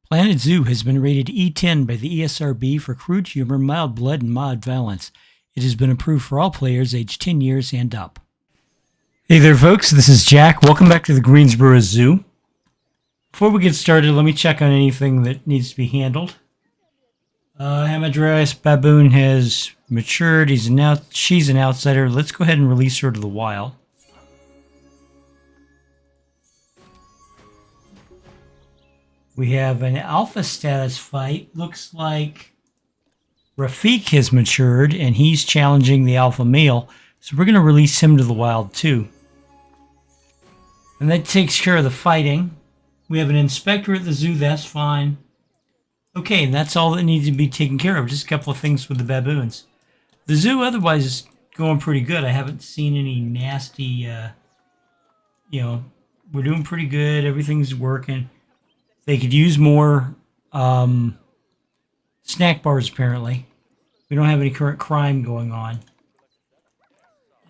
Planet Zoo has been rated E10 by the ESRB for crude humor, mild blood, and mild violence. It has been approved for all players aged 10 years and up. Hey there, folks. This is Jack. Welcome back to the Greensborough Zoo. Before we get started, let me check on anything that needs to be handled. Hamadryas baboon has matured. She's an outsider. Let's go ahead and release her to the wild. We have an alpha status fight. Looks like Rafik has matured, and he's challenging the alpha male. So we're going to release him to the wild, too. And that takes care of the fighting. We have an inspector at the zoo. That's fine. Okay, and that's all that needs to be taken care of. Just a couple of things with the baboons. The zoo otherwise is going pretty good. I haven't seen any nasty, we're doing pretty good. Everything's working. They could use more snack bars, apparently. We don't have any current crime going on.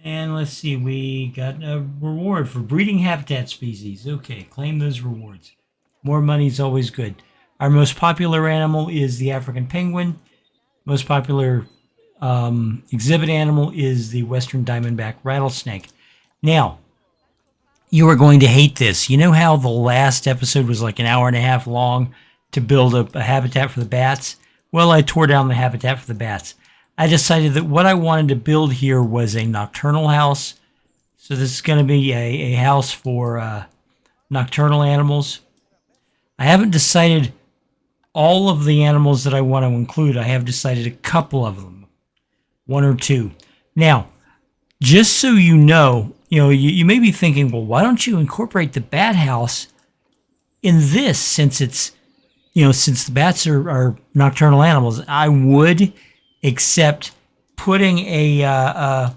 And let's see, we got a reward for breeding habitat species. Okay, claim those rewards. More money is always good. Our most popular animal is the African penguin. Most popular exhibit animal is the western diamondback rattlesnake. Now, you are going to hate this. You know how the last episode was like an hour and a half long to build a habitat for the bats? Well, I tore down the habitat for the bats. I decided that what I wanted to build here was a nocturnal house. So this is going to be a house for nocturnal animals. I haven't decided all of the animals that I want to include. I have decided a couple of them. One or two. Now, just so you know, you may be thinking, well, why don't you incorporate the bat house in this since it's, since the bats are nocturnal animals? I would, except putting a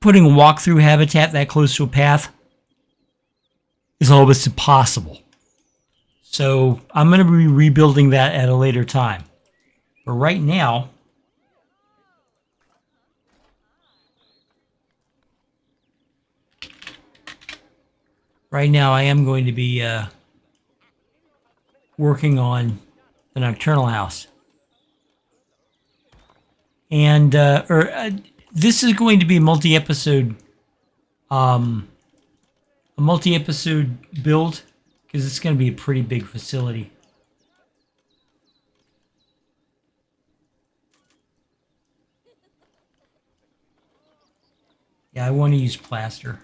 walk-through habitat that close to a path is almost impossible. So I'm going to be rebuilding that at a later time. But right now, I am going to be working on the nocturnal house. And this is going to be a multi-episode build because it's going to be a pretty big facility. Yeah, I want to use plaster.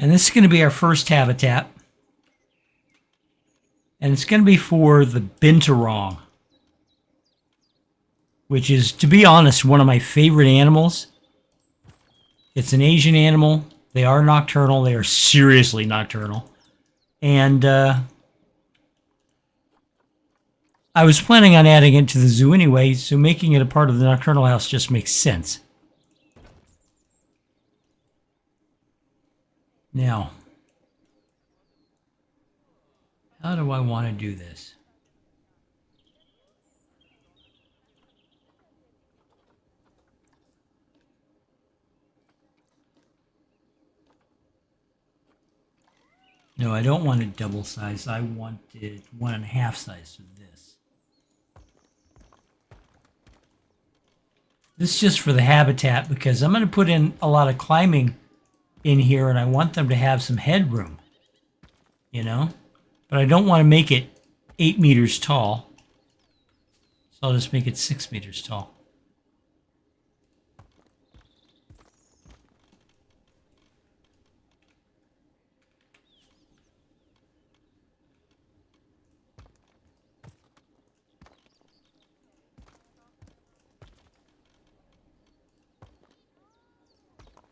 And this is going to be our first habitat. And it's going to be for the Binturong, which is, to be honest, one of my favorite animals. It's an Asian animal. They are nocturnal. They are seriously nocturnal. And I was planning on adding it to the zoo anyway, so making it a part of the nocturnal house just makes sense. Now, how do I want to do this? No, I don't want it double size. I want it 1.5 size of this. This is just for the habitat because I'm going to put in a lot of climbing in here, and I want them to have some headroom, but I don't want to make it 8 meters tall. So I'll just make it 6 meters tall.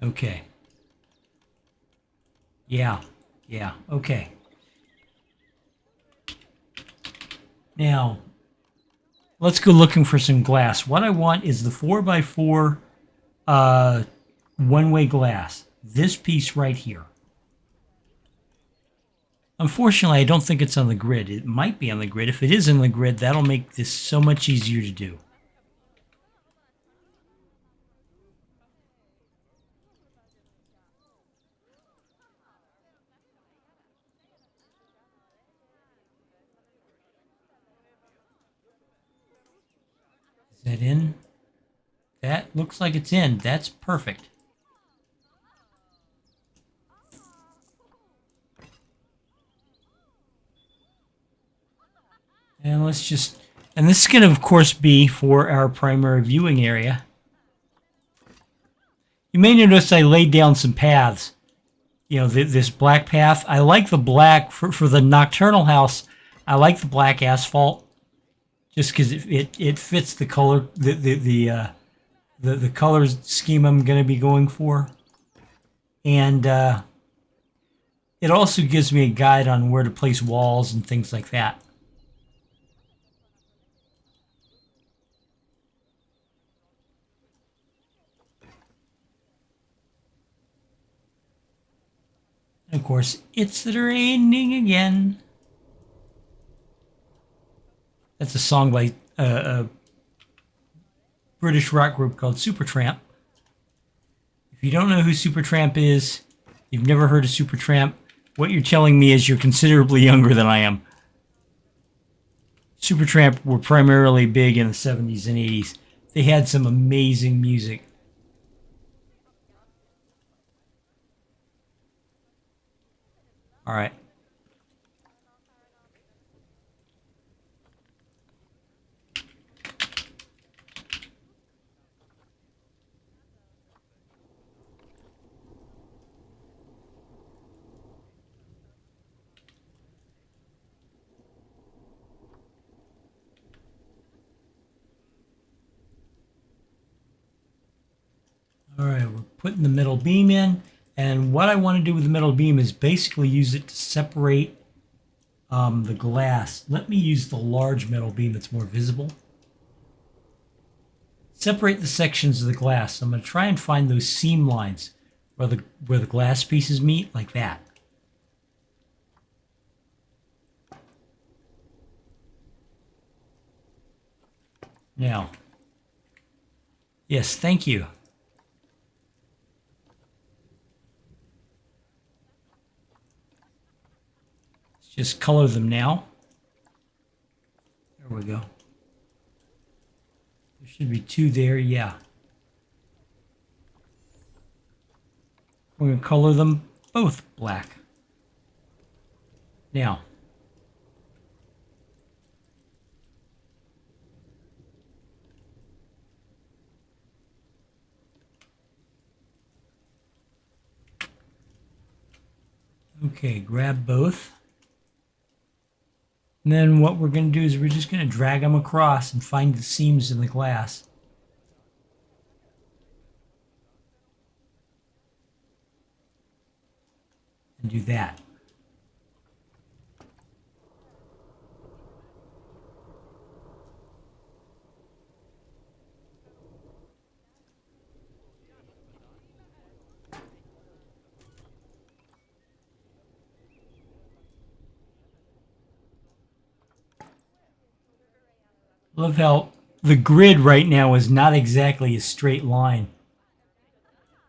Okay. Yeah. Okay. Now, let's go looking for some glass. What I want is the 4x4 one-way glass. This piece right here. Unfortunately, I don't think it's on the grid. It might be on the grid. If it is on the grid, that'll make this so much easier to do. Is that in? That looks like it's in. That's perfect. And let's just... And this is going to, of course, be for our primary viewing area. You may notice I laid down some paths. You know, this black path. I like the black for the Nocturnal house. I like the black asphalt just because it fits the color the color scheme I'm going to be going for, and it also gives me a guide on where to place walls and things like that. And of course, it's raining again. That's a song by a British rock group called Supertramp. If you don't know who Supertramp is, you've never heard of Supertramp, what you're telling me is you're considerably younger than I am. Supertramp were primarily big in the 70s and 80s. They had some amazing music. All right. All right, we're putting the middle beam in. And what I want to do with the metal beam is basically use it to separate the glass. Let me use the large metal beam that's more visible. Separate the sections of the glass. I'm going to try and find those seam lines where the glass pieces meet, like that. Now, yes, thank you. Just color them now. There we go. There should be two there, yeah. We're going to color them both black. Now, okay, grab both. And then what we're going to do is we're just going to drag them across and find the seams in the glass. And do that. Love how the grid right now is not exactly a straight line.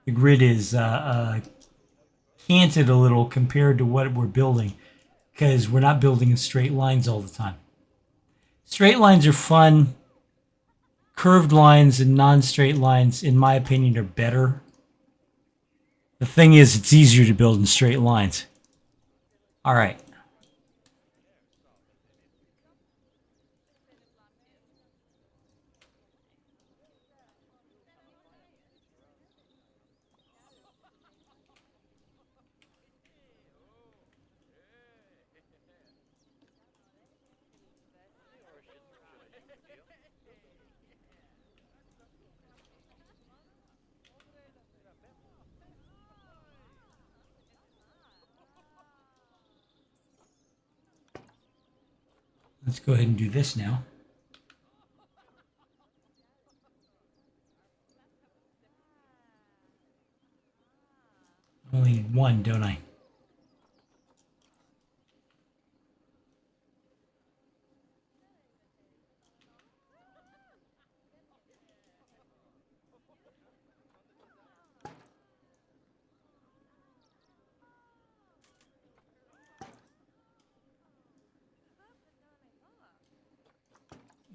The grid is canted a little compared to what we're building, because we're not building in straight lines all the time. Straight lines are fun. Curved lines and non-straight lines, in my opinion, are better. The thing is, it's easier to build in straight lines. All right. Let's go ahead and do this now. Only one, don't I?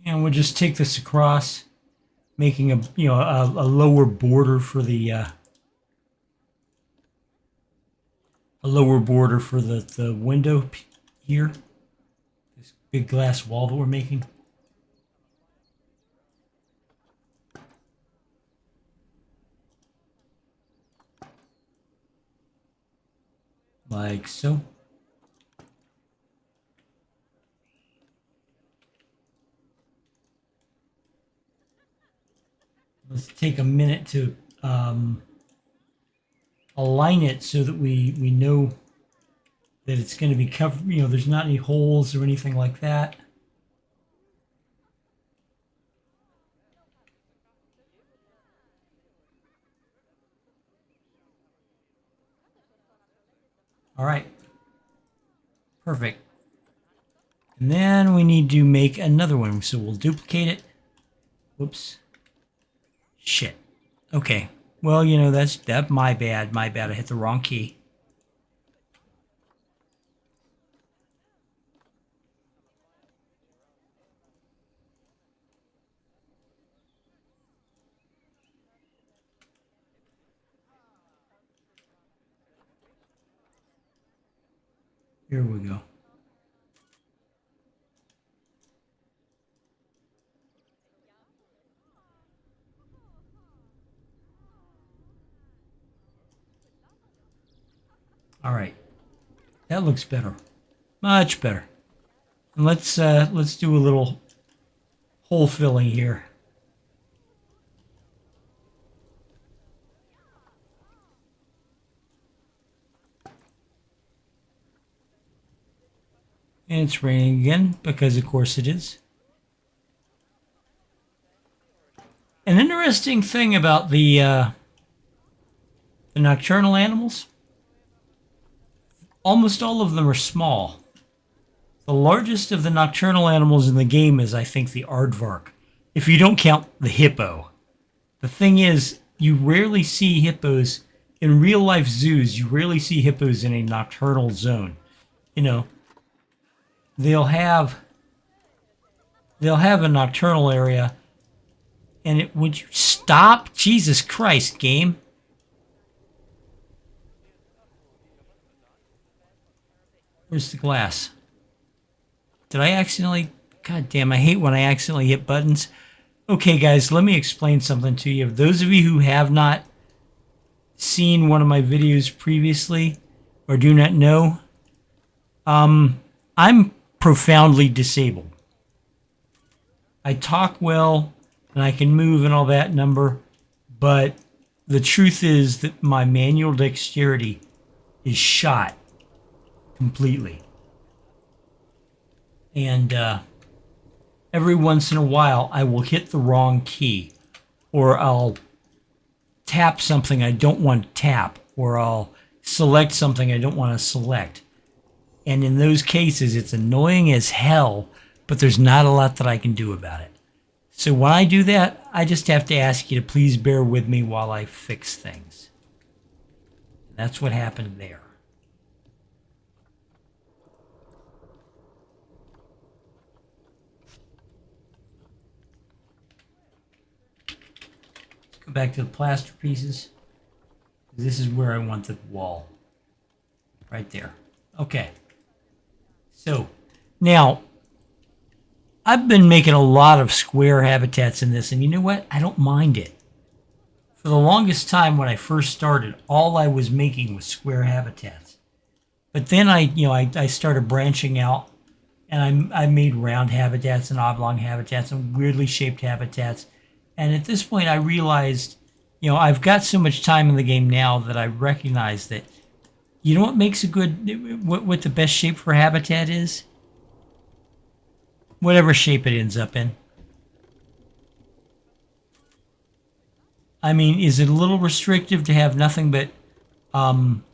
And we'll just take this across, making a a lower border for the the window here. This big glass wall that we're making. Like so. Let's take a minute to align it so that we know that it's going to be covered. You know, there's not any holes or anything like that. All right. Perfect. And then we need to make another one. So we'll duplicate it. Whoops. Shit. Okay. Well, you know, that's my bad. My bad. I hit the wrong key. Here we go. All right, that looks better, much better. And let's do a little hole filling here. And it's raining again because, of course, it is. An interesting thing about the nocturnal animals. Almost all of them are small. The largest of the nocturnal animals in the game is, I think, the aardvark, if you don't count the hippo. The thing is, you rarely see hippos in real-life zoos. You rarely see hippos in a nocturnal zone. You know, they'll have a nocturnal area, and would you stop? Jesus Christ, game. Where's the glass? Did I accidentally... God damn, I hate when I accidentally hit buttons. Okay, guys, let me explain something to you. Those of you who have not seen one of my videos previously or do not know, I'm profoundly disabled. I talk well, and I can move and all that number, but the truth is that my manual dexterity is shot completely. And every once in a while, I will hit the wrong key, or I'll tap something I don't want to tap, or I'll select something I don't want to select. And in those cases, it's annoying as hell, but there's not a lot that I can do about it. So when I do that, I just have to ask you to please bear with me while I fix things. That's what happened there. Go back to the plaster pieces. This is where I want the wall. Right there. Okay. So, now, I've been making a lot of square habitats in this, and you know what? I don't mind it. For the longest time when I first started, all I was making was square habitats. But then I started branching out, and I made round habitats and oblong habitats and weirdly shaped habitats. And at this point, I realized, I've got so much time in the game now that I recognize that, what makes a good, what the best shape for habitat is? whatever shape it ends up in. I mean, is it a little restrictive to have nothing but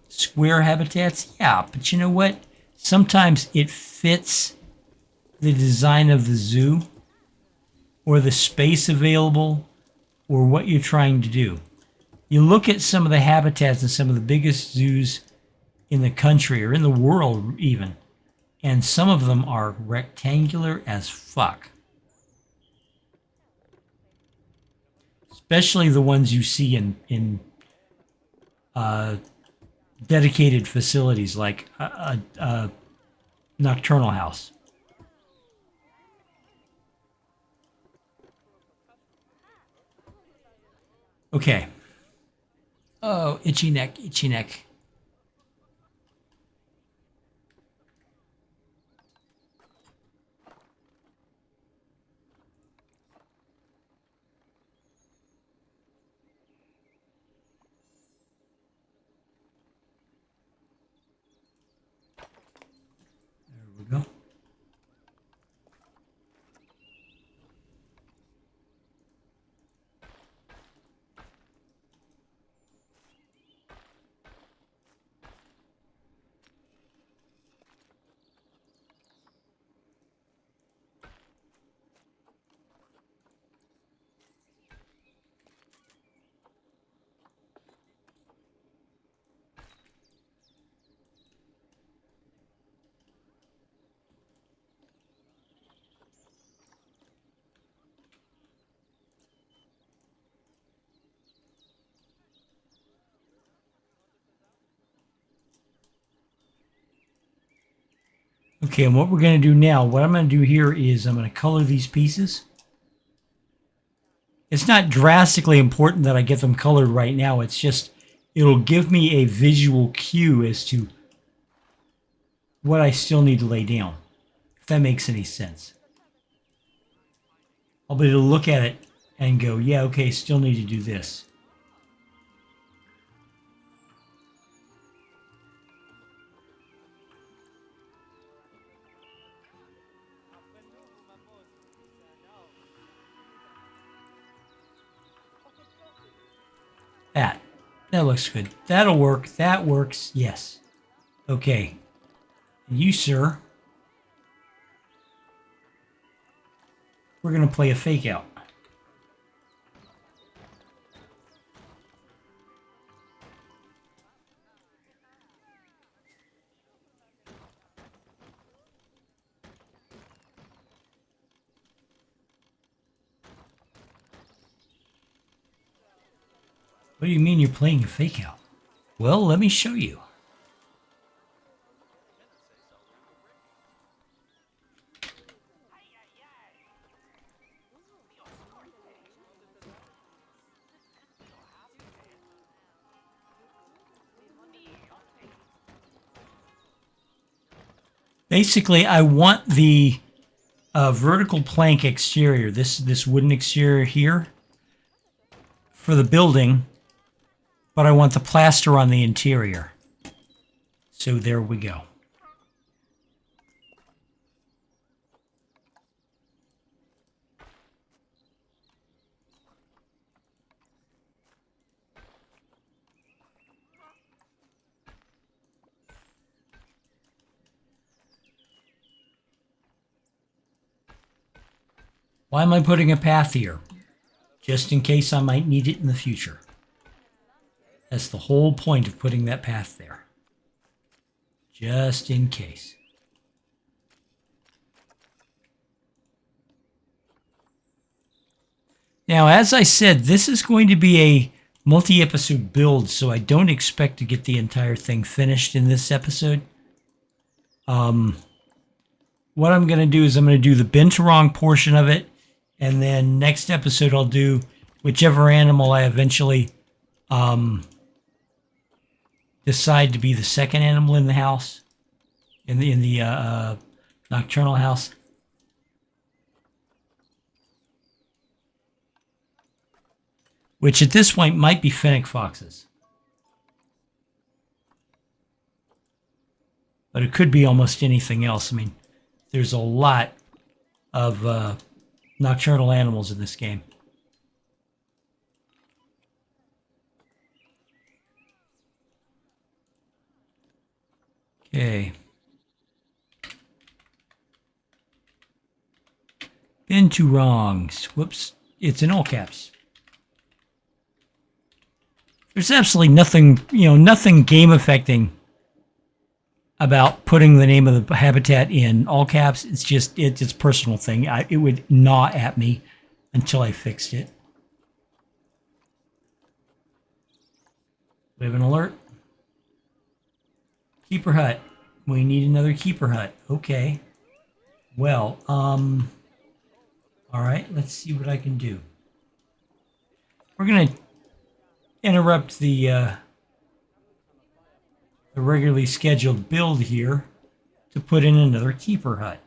square habitats? Yeah, but you know what? Sometimes it fits the design of the zoo or the space available or what you're trying to do. You look at some of the habitats in some of the biggest zoos in the country or in the world even, and some of them are rectangular as fuck. Especially the ones you see in dedicated facilities like a Nocturnal house. Okay. Oh, itchy neck, itchy neck. There we go. Okay, and what we're going to do now, what I'm going to do here is I'm going to color these pieces. It's not drastically important that I get them colored right now. It's just, it'll give me a visual cue as to what I still need to lay down, if that makes any sense. I'll be able to look at it and go, yeah, okay, still need to do this. That looks good. That'll work. That works. Yes. Okay. And you, sir, we're going to play a fake out. What do you mean you're playing a fake out? Well, let me show you. Basically, I want the vertical plank exterior, this wooden exterior here, for the building, but I want the plaster on the interior. So there we go. Why am I putting a path here? Just in case I might need it in the future. That's the whole point of putting that path there. Just in case. Now, as I said, this is going to be a multi-episode build, so I don't expect to get the entire thing finished in this episode. What I'm going to do is I'm going to do the Binturong portion of it, and then next episode I'll do whichever animal I eventually decide to be the second animal in the house, in the Nocturnal house. Which at this point might be fennec foxes. But it could be almost anything else. I mean, there's a lot of nocturnal animals in this game. Okay. Binturongs. Whoops. It's in all caps. There's absolutely nothing, nothing game affecting about putting the name of the habitat in all caps. It's just, it's a personal thing. It would gnaw at me until I fixed it. We have an alert. Keeper hut. We need another keeper hut. Okay. Well, all right, let's see what I can do. We're going to interrupt the regularly scheduled build here to put in another keeper hut.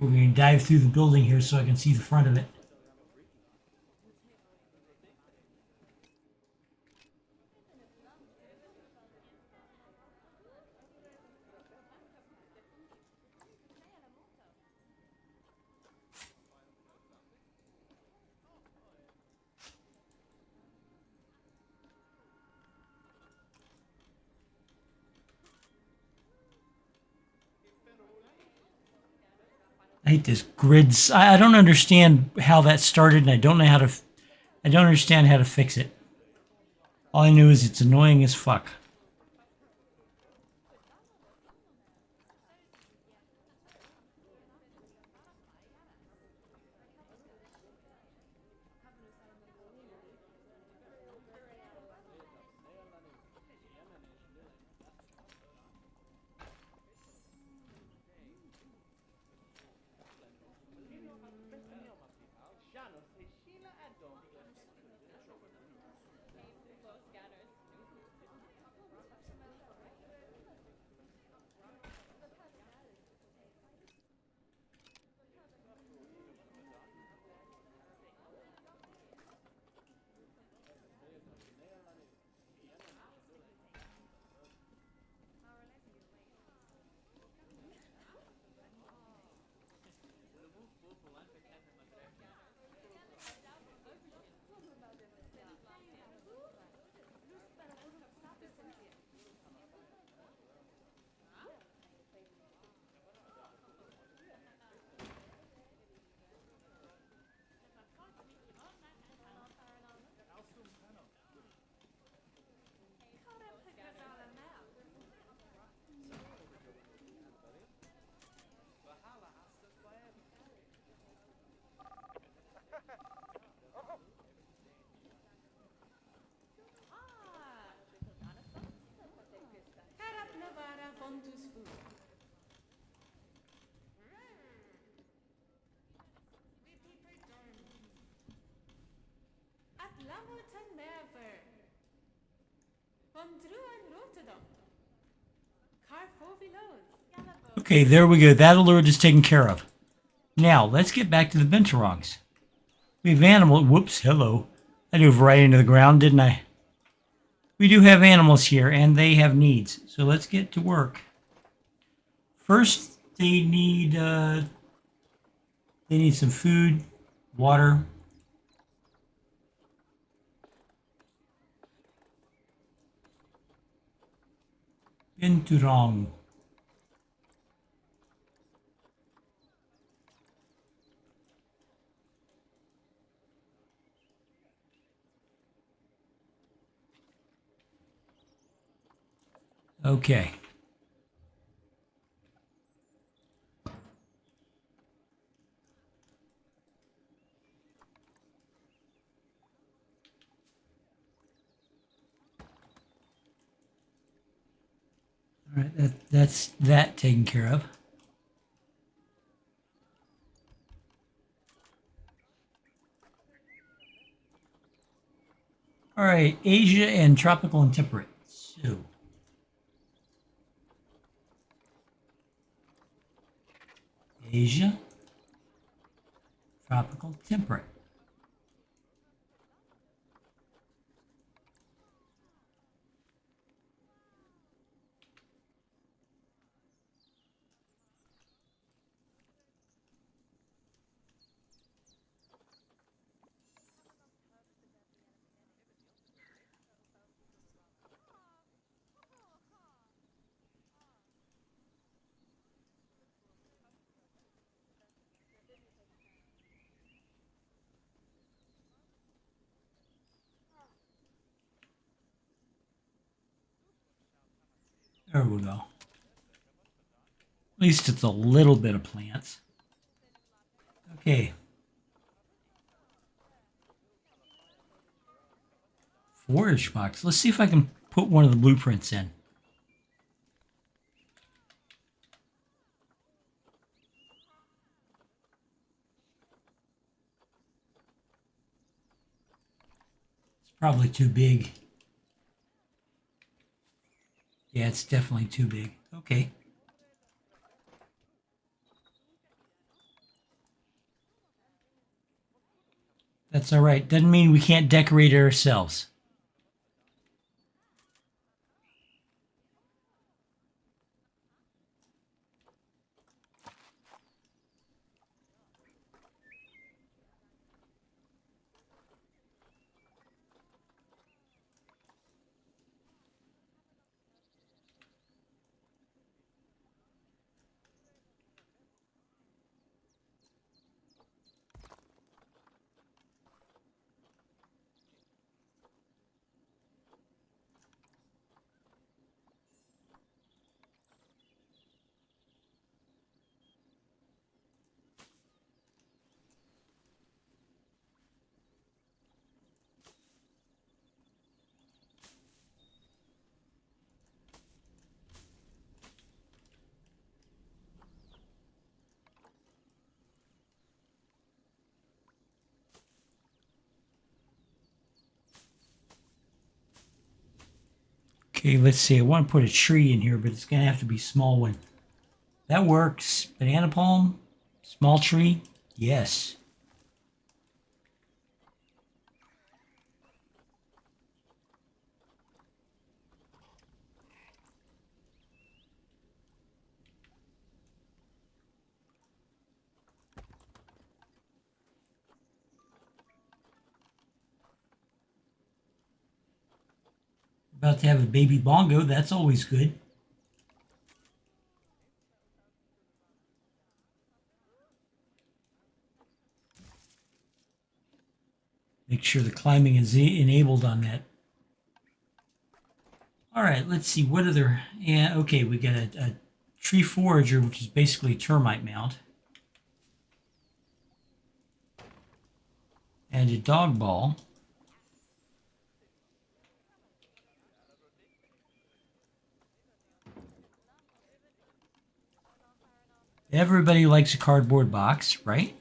We're going to dive through the building here so I can see the front of it. I hate this grids. I don't understand how that started, and I don't understand how to fix it. All I know is it's annoying as fuck. Okay, there we go. That alert is taken care of. Now, let's get back to the Binturongs. We have animal. Whoops, hello. I dove right into the ground, didn't I? We do have animals here, and they have needs. So let's get to work. First, they need some food, water. Binturongs. Okay. All right, that's that taken care of. All right, Asia and tropical and temperate. So, Asia, tropical, temperate. There we go. At least it's a little bit of plants. Okay. Forage box. Let's see if I can put one of the blueprints in. It's probably too big. Yeah, it's definitely too big. Okay. That's all right. Doesn't mean we can't decorate it ourselves. Okay, let's see. I want to put a tree in here, but it's going to have to be a small one. That works. Banana palm, small tree. Yes. About to have a baby bongo. That's always good. Make sure the climbing is enabled on that. All right, let's see. What other... Yeah, okay, we got a tree forager, which is basically a termite mount. And a dog ball. Everybody likes a cardboard box, right?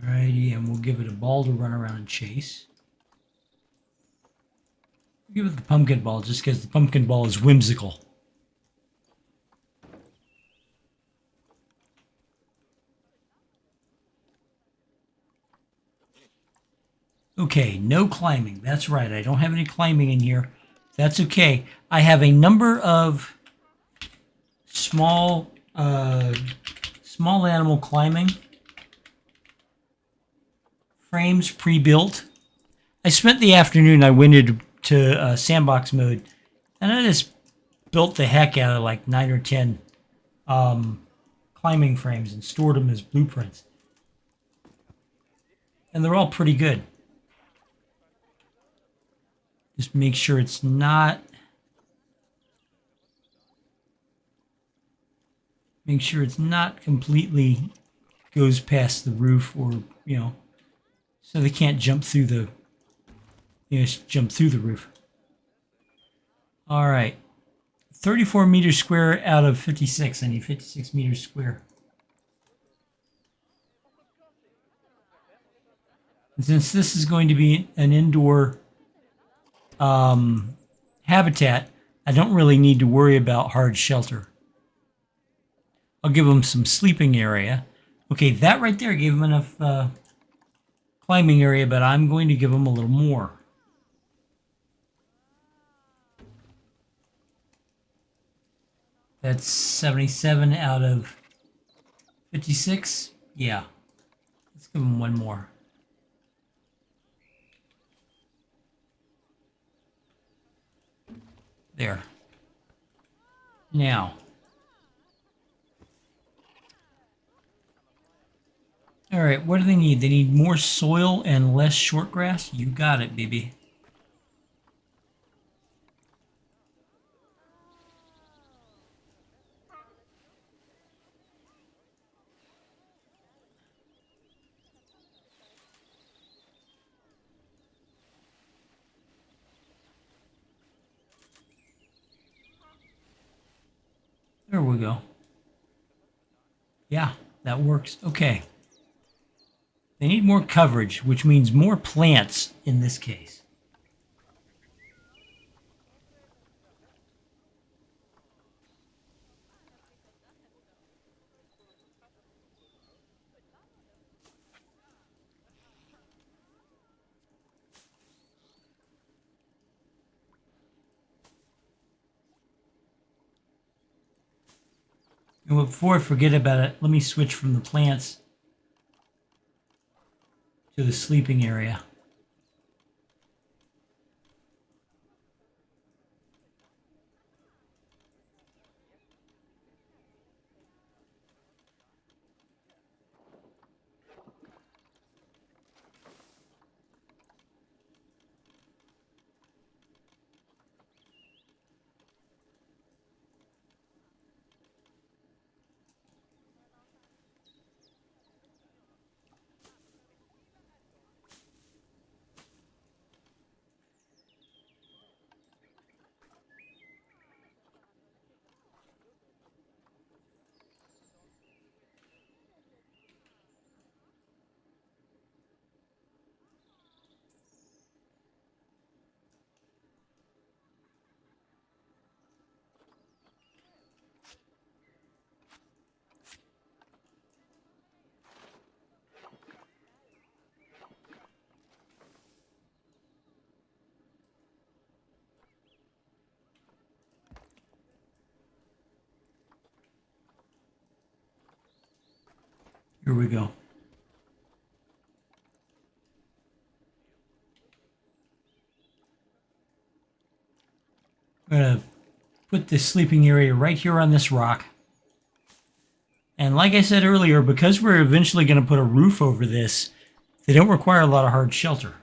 Alrighty, and we'll give it a ball to run around and chase. Give it the pumpkin ball just because the pumpkin ball is whimsical. Okay, no climbing. That's right. I don't have any climbing in here. That's okay. I have a number of small animal climbing frames pre-built. I spent the afternoon. I went into sandbox mode, and I just built the heck out of like 9 or 10 climbing frames and stored them as blueprints. And they're all pretty good. Just make sure it's not. Make sure it's not completely goes past the roof, or so they can't jump through the jump through the roof. All right, 34 meters square out of 56. I need 56 meters square. And since this is going to be an indoor habitat, I don't really need to worry about hard shelter. I'll give them some sleeping area. Okay, that right there gave them enough climbing area, but I'm going to give them a little more. That's 77 out of 56. Yeah, let's give them one more. There. Now. All right, what do they need? They need more soil and less short grass? You got it, baby. There we go. Yeah, that works. Okay. They need more coverage, which means more plants in this case. And before I forget about it, let me switch from the plants to the sleeping area. Here we go. I'm going to put this sleeping area right here on this rock. And like I said earlier, because we're eventually going to put a roof over this, they don't require a lot of hard shelter.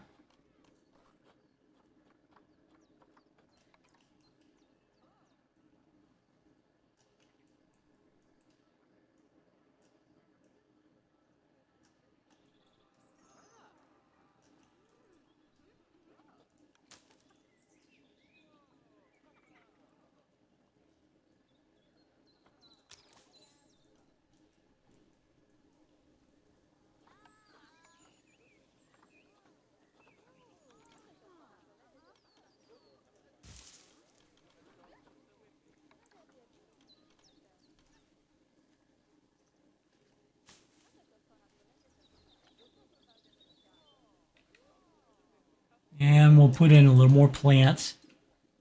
we'll put in a little more plants.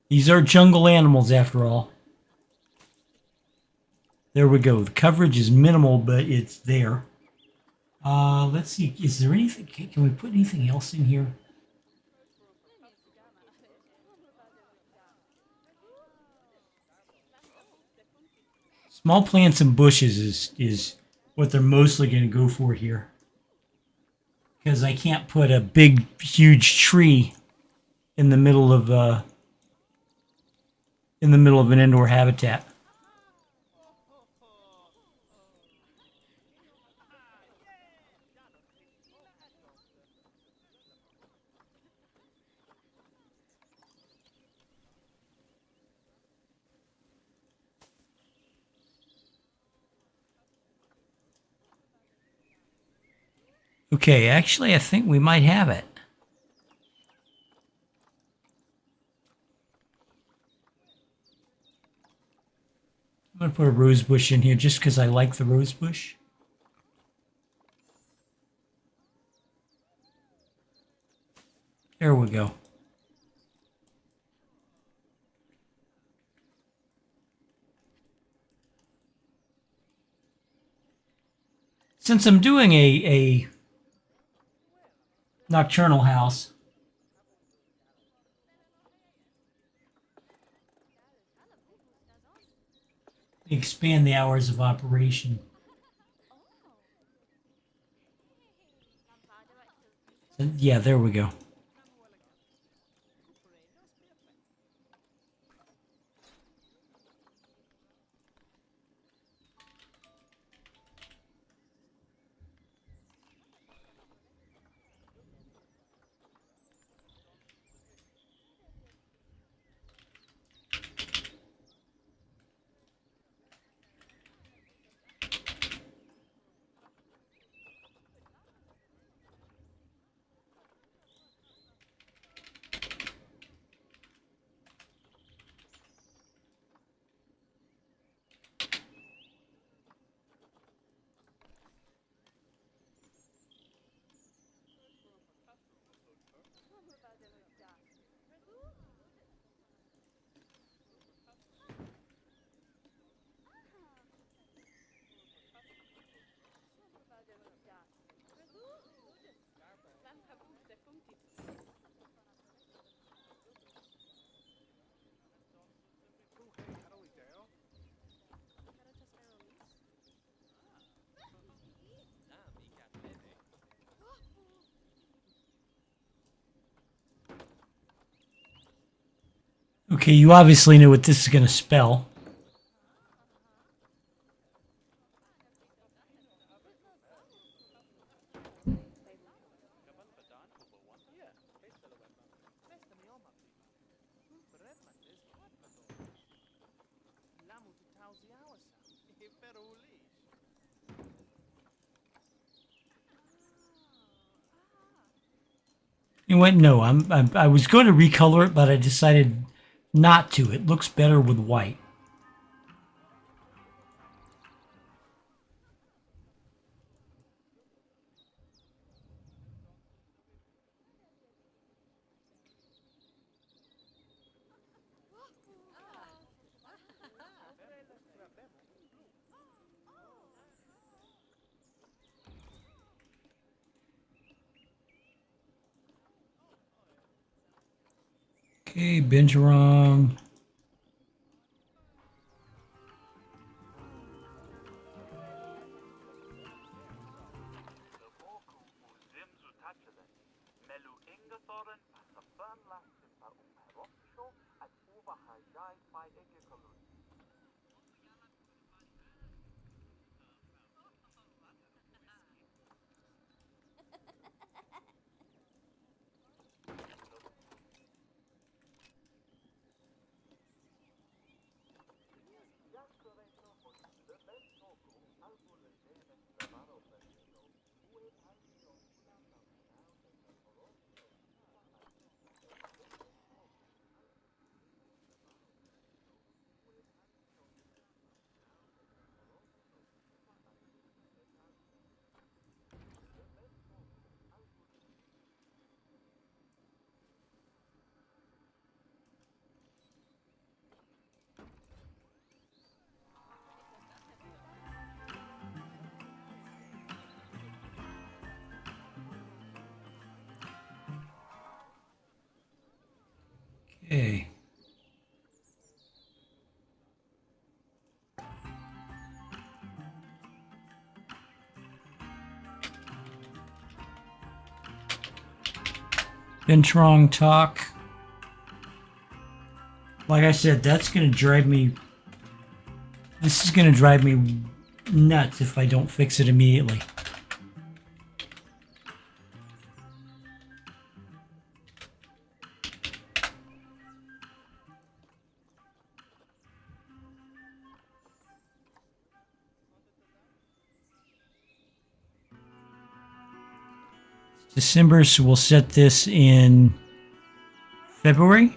These are jungle animals after all. There we go. The coverage is minimal, but it's there. Let's see. Is there anything? Can we put anything else in here? Small plants and bushes is what they're mostly going to go for here. Because I can't put a big, huge tree in the middle of an indoor habitat. Okay, actually, I think we might have it. I'm going to put a rose bush in here just because I like the rose bush. There we go. Since I'm doing a nocturnal house, expand the hours of operation. And yeah, there we go. Okay, you obviously know what this is going to spell. You know what? No, I was going to recolor it, but I decided not to. It looks better with white. Okay, Binturong. Okay. Binturong talk. Like I said, that's going to drive me... This is going to drive me nuts if I don't fix it immediately. December, so we'll set this in February.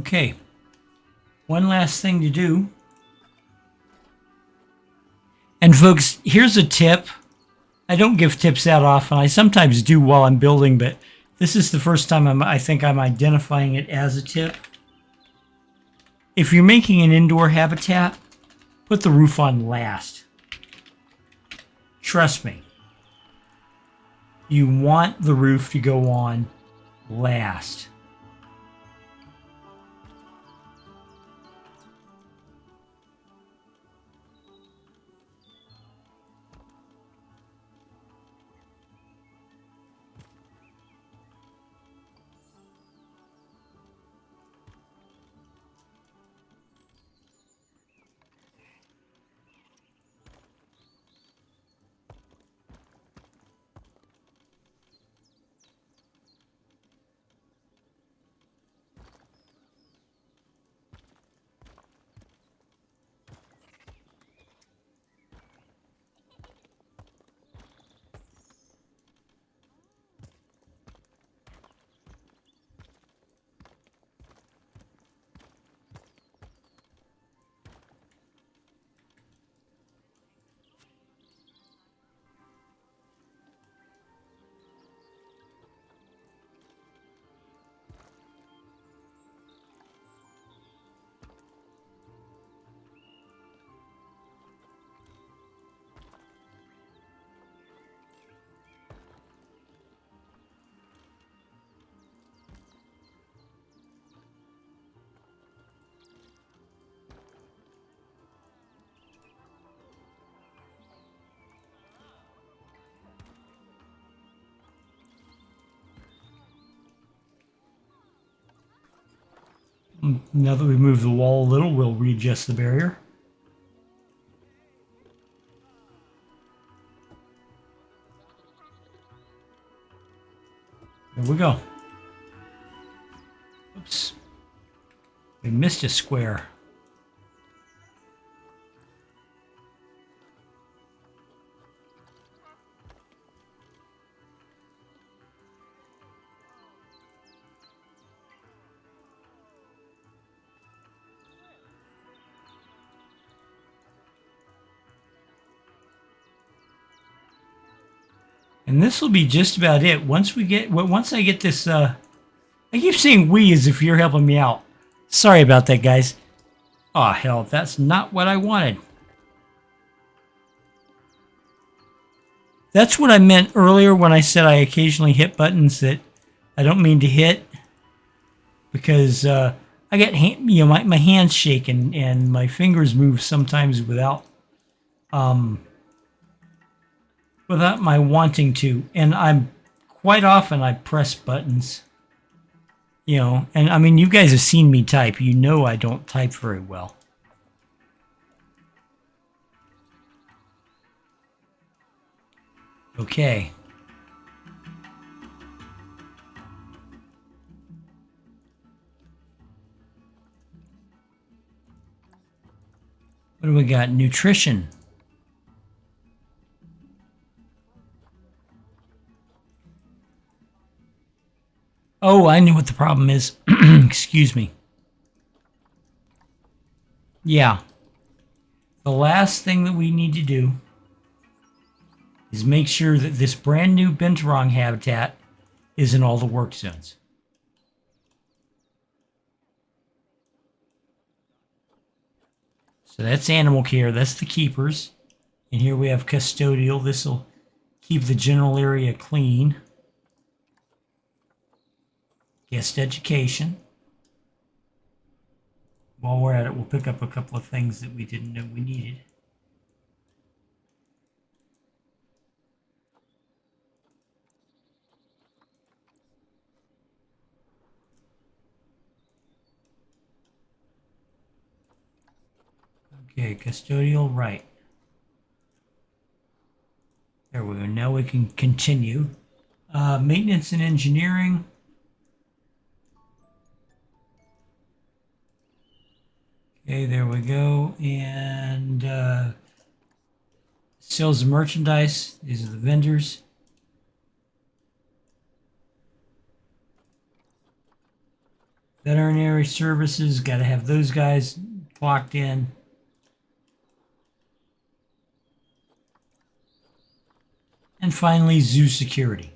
Okay, one last thing to do. And folks, here's a tip. I don't give tips that often. I sometimes do while I'm building, but this is the first time I think I'm identifying it as a tip. If you're making an indoor habitat, put the roof on last. Trust me. You want the roof to go on last. Now that we've moved the wall a little, we'll readjust the barrier. There we go. Oops. We missed a square. And this will be just about it. Once I get this, I keep saying we as if you're helping me out. Sorry about that, guys. Oh, hell, that's not what I wanted. That's what I meant earlier when I said I occasionally hit buttons that I don't mean to hit. Because I get, my hands shake and my fingers move sometimes without my wanting to, and I'm quite often I press buttons, and I mean, you guys have seen me type. You know I don't type very well. Okay. What do we got? Nutrition. Oh, I knew what the problem is. Excuse me. Yeah. The last thing that we need to do is make sure that this brand new Binturong habitat is in all the work zones. So that's animal care. That's the keepers. And here we have custodial. This will keep the general area clean. Guest education. While we're at it, we'll pick up a couple of things that we didn't know we needed. Okay, custodial, right. There we go. Now we can continue. Maintenance and engineering. Okay, there we go. And sales of merchandise. These are the vendors. Veterinary services. Got to have those guys clocked in. And finally, zoo security.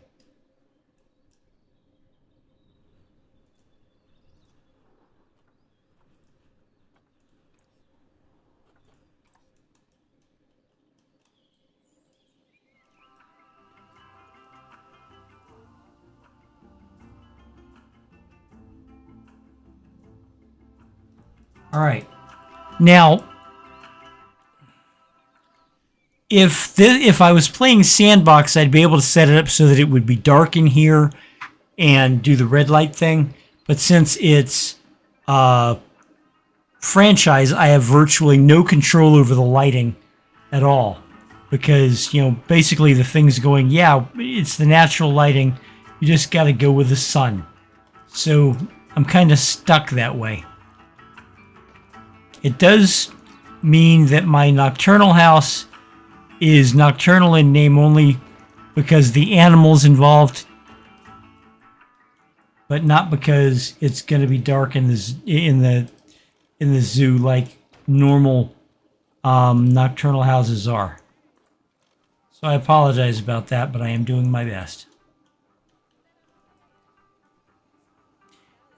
All right. Now, if I was playing Sandbox, I'd be able to set it up so that it would be dark in here and do the red light thing. But since it's franchise, I have virtually no control over the lighting at all. Because, you know, basically the thing's going, yeah, it's the natural lighting. You just got to go with the sun. So I'm kind of stuck that way. It does mean that my Nocturnal house is Nocturnal in name only because the animals involved, but not because it's going to be dark in the zoo like normal Nocturnal houses are. So I apologize about that, but I am doing my best.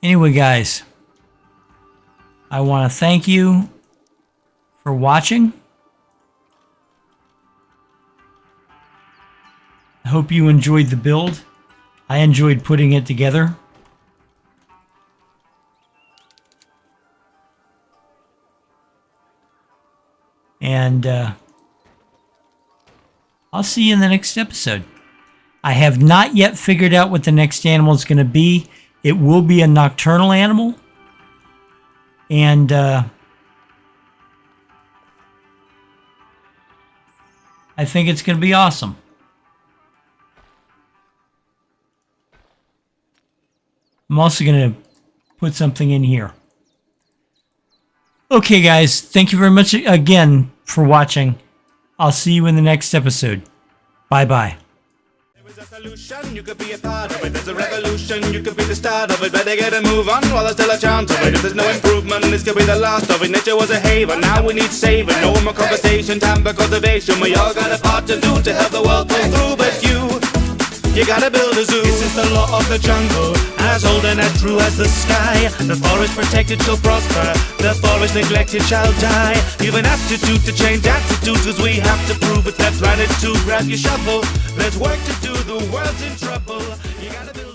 Anyway, guys, I want to thank you for watching. I hope you enjoyed the build. I enjoyed putting it together. And I'll see you in the next episode. I have not yet figured out what the next animal is going to be. It will be a nocturnal animal. And I think it's going to be awesome. I'm also going to put something in here. Okay, guys. Thank you very much again for watching. I'll see you in the next episode. Bye-bye. There's a solution, you could be a part of it. There's a revolution, you could be the start of it. Better get a move on while there's still a chance of it. If there's no improvement, this could be the last of it. Nature was a haven, now we need saving. No more conversation, time for cultivation. We all got a part to do to help the world pull through. But you gotta build a zoo. This is the law of the jungle, as old and as true as the sky. The forest protected shall prosper, the forest neglected shall die. You've an aptitude to change attitudes, cause we have to prove it's that planet to grab your shovel. There's work to do, the world's in trouble. You gotta build